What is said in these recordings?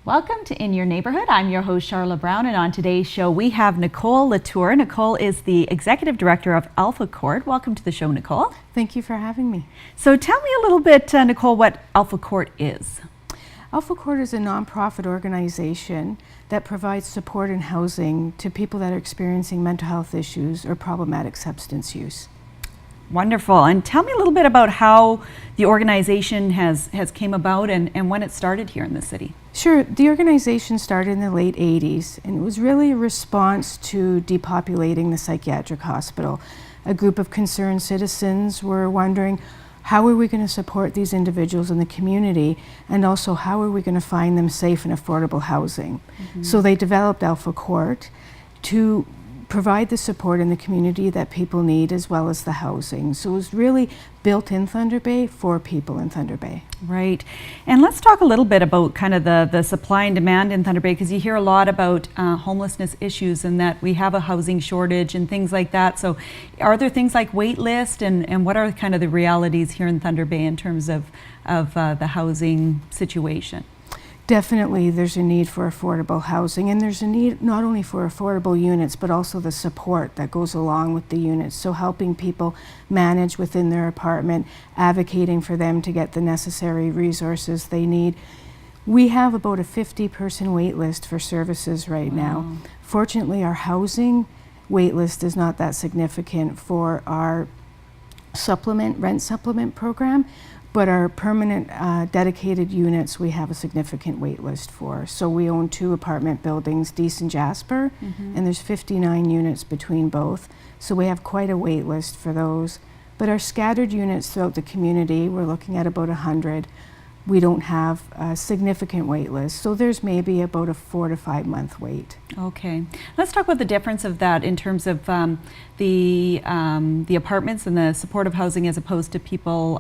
Welcome to In Your Neighborhood. I'm your host, Sharla Brown, and on today's show we have Nicole Latour. Nicole is the Executive Director of Alpha Court. Welcome to the show, Nicole. Thank you for having me. So tell me a little bit, Nicole, what Alpha Court is. Alpha Court is a nonprofit organization that provides support and housing to people that are experiencing mental health issues or problematic substance use. Wonderful. And tell me a little bit about how the organization has came about and when it started here in the city. Sure. The organization started in the late 80s, and it was really a response to depopulating the psychiatric hospital. A group of concerned citizens were wondering, how are we going to support these individuals in the community, and also how are we going to find them safe and affordable housing? So they developed Alpha Court to provide the support in the community that people need, as well as the housing. So it was really built in Thunder Bay for people in Thunder Bay. Right. And let's talk a little bit about kind of the supply and demand in Thunder Bay, because you hear a lot about homelessness issues and that we have a housing shortage and things like that. So are there things like wait list and what are kind of the realities here in Thunder Bay in terms of the housing situation? Definitely there's a need for affordable housing, and there's a need not only for affordable units but also the support that goes along with the units. So helping people manage within their apartment, advocating for them to get the necessary resources they need. We have about a 50-person wait list for services right now. Fortunately, our housing wait list is not that significant for our rent supplement program. But our permanent dedicated units, we have a significant wait list for. So we own 2 apartment buildings, Dease and Jasper, and there's 59 units between both. So we have quite a wait list for those. But our scattered units throughout the community, we're looking at about 100. We don't have a significant wait list. So there's maybe about a 4 to 5 month wait. Okay. Let's talk about the difference of that in terms of the apartments and the supportive housing as opposed to people,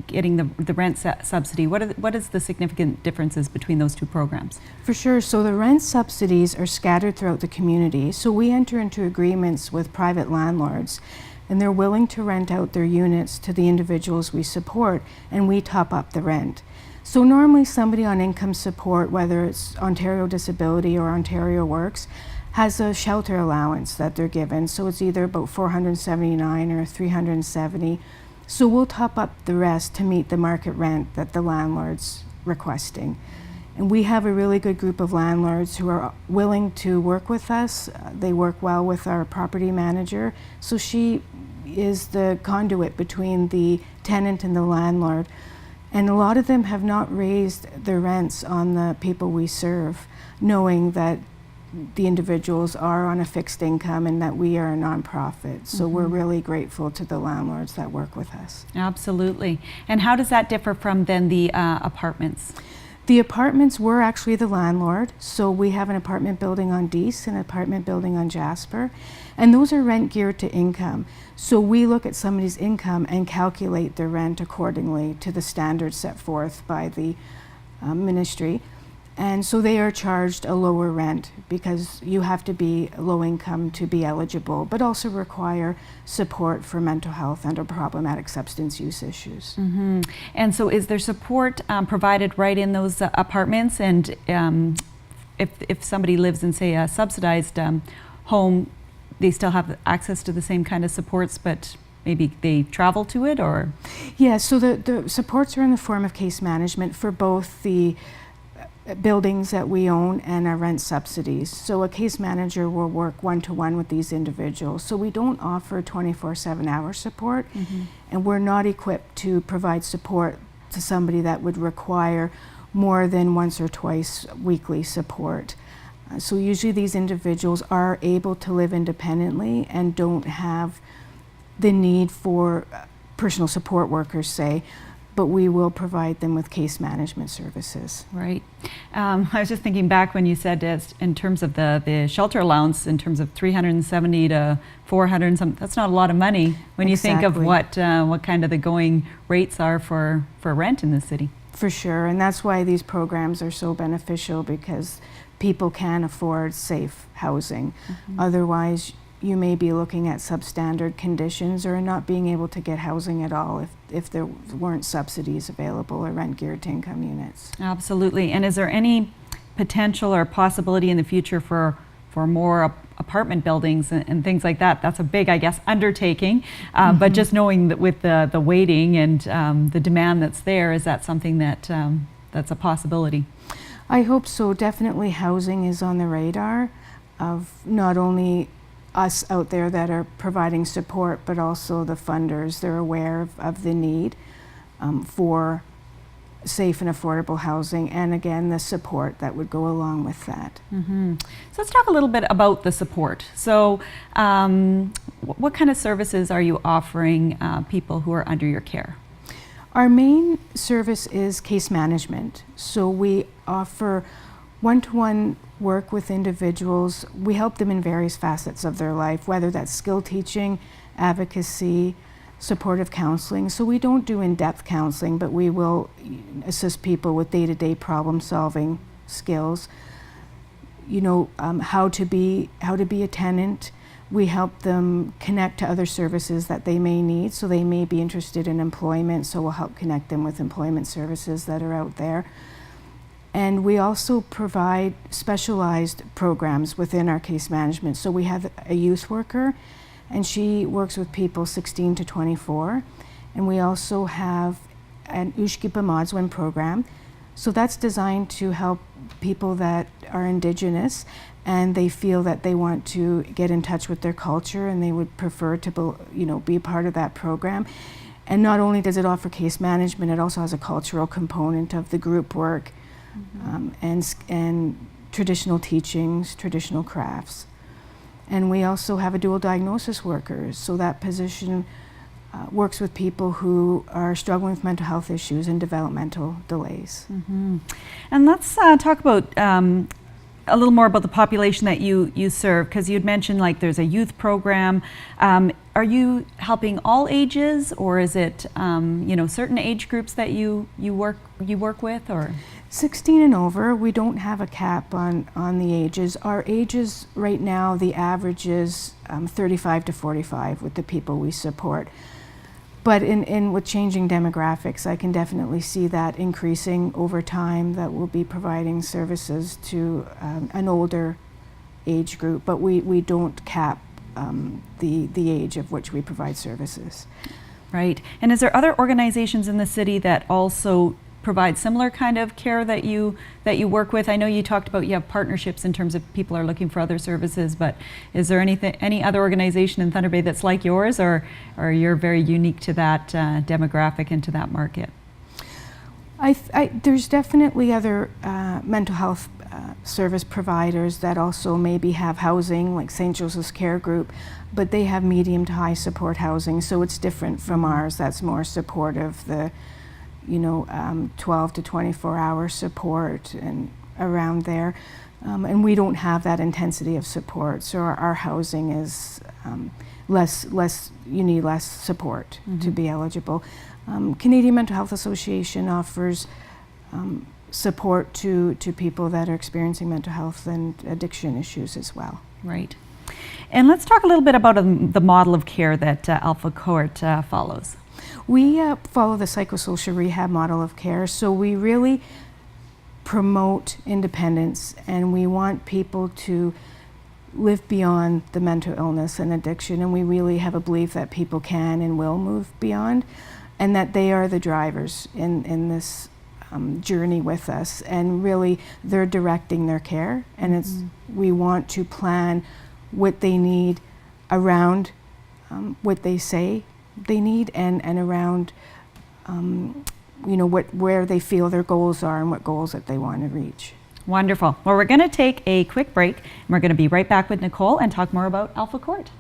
getting the rent subsidy. What is the significant differences between those 2 programs? For sure. So the rent subsidies are scattered throughout the community. So we enter into agreements with private landlords, and they're willing to rent out their units to the individuals we support, and we top up the rent. So normally somebody on income support, whether it's Ontario Disability or Ontario Works, has a shelter allowance that they're given. So it's either about $479 or $370. So we'll top up the rest to meet the market rent that the landlord's requesting. And we have a really good group of landlords who are willing to work with us. They work well with our property manager. So she is the conduit between the tenant and the landlord. And a lot of them have not raised their rents on the people we serve, knowing that the individuals are on a fixed income and that we are a nonprofit. So we're really grateful to the landlords that work with us. Absolutely. And how does that differ from then the apartments? The apartments, we're actually the landlord. So we have an apartment building on Dease and an apartment building on Jasper. And those are rent geared to income. So we look at somebody's income and calculate their rent accordingly to the standards set forth by the ministry. And so they are charged a lower rent because you have to be low income to be eligible, but also require support for mental health and or problematic substance use issues. And so is there support provided right in those apartments? And if somebody lives in, say, a subsidized home, they still have access to the same kind of supports, but maybe they travel to it, or? Yeah, so the supports are in the form of case management for both the buildings that we own and our rent subsidies. So a case manager will work one-to-one with these individuals. So we don't offer 24/7 hour support, and we're not equipped to provide support to somebody that would require more than once or twice weekly support. So usually these individuals are able to live independently and don't have the need for personal support workers, say, but we will provide them with case management services. Right. I was just thinking back when you said in terms of the shelter allowance, in terms of 370 to 400 and something, that's not a lot of money when you think of what kind of the going rates are for rent in the city. For sure, and that's why these programs are so beneficial, because people can afford safe housing. Otherwise, you may be looking at substandard conditions or not being able to get housing at all if there weren't subsidies available or rent geared to income units. Absolutely. And is there any potential or possibility in the future for more apartment buildings and things like that? That's a big, I guess, undertaking. But just knowing that with the waiting and the demand that's there, is that something that that's a possibility? I hope so. Definitely housing is on the radar of not only us out there that are providing support, but also the funders. They're aware of the need for safe and affordable housing, and again, the support that would go along with that. So let's talk a little bit about the support. So what kind of services are you offering people who are under your care? Our main service is case management. So we offer one-to-one work with individuals. We help them in various facets of their life, whether that's skill teaching, advocacy, supportive counseling. So we don't do in-depth counseling, but we will assist people with day-to-day problem-solving skills. You know, how to be a tenant. We help them connect to other services that they may need. So they may be interested in employment, so we'll help connect them with employment services that are out there. And we also provide specialized programs within our case management. So we have a youth worker, and she works with people 16 to 24. And we also have an Ushkipa Modswin program. So that's designed to help people that are Indigenous and they feel that they want to get in touch with their culture and they would prefer to be a part of that program. And not only does it offer case management, it also has a cultural component of the group work and traditional teachings, traditional crafts. And we also have a dual diagnosis worker. So that position works with people who are struggling with mental health issues and developmental delays. And let's talk about a little more about the population that you serve, because you'd mentioned like there's a youth program. Are you helping all ages, or is it certain age groups that you work with, or? 16 and over. We don't have a cap on the ages. Our ages right now, the average is 35 to 45 with the people we support. But with changing demographics, I can definitely see that increasing over time, that we'll be providing services to an older age group, but we don't cap the age of which we provide services. Right. And is there other organizations in the city that also provide similar kind of care that you work with? I know you talked about you have partnerships in terms of people are looking for other services, but is there any other organization in Thunder Bay that's like yours, or you're very unique to that demographic and to that market? There's definitely other mental health service providers that also maybe have housing, like St. Joseph's Care Group, but they have medium to high support housing, so it's different from ours. That's more supportive, 12 to 24 hour support and around there. And we don't have that intensity of support, so our housing is you need less support to be eligible. Canadian Mental Health Association offers support to people that are experiencing mental health and addiction issues as well. Right. And let's talk a little bit about the model of care that Alpha Court follows. We follow the psychosocial rehab model of care, so we really promote independence, and we want people to live beyond the mental illness and addiction, and we really have a belief that people can and will move beyond, and that they are the drivers in this journey with us, and really they're directing their care, and we want to plan what they need around what they say they need, and around where they feel their goals are and what goals that they want to reach. Wonderful. Well, we're going to take a quick break, and we're going to be right back with Nicole and talk more about Alpha Court.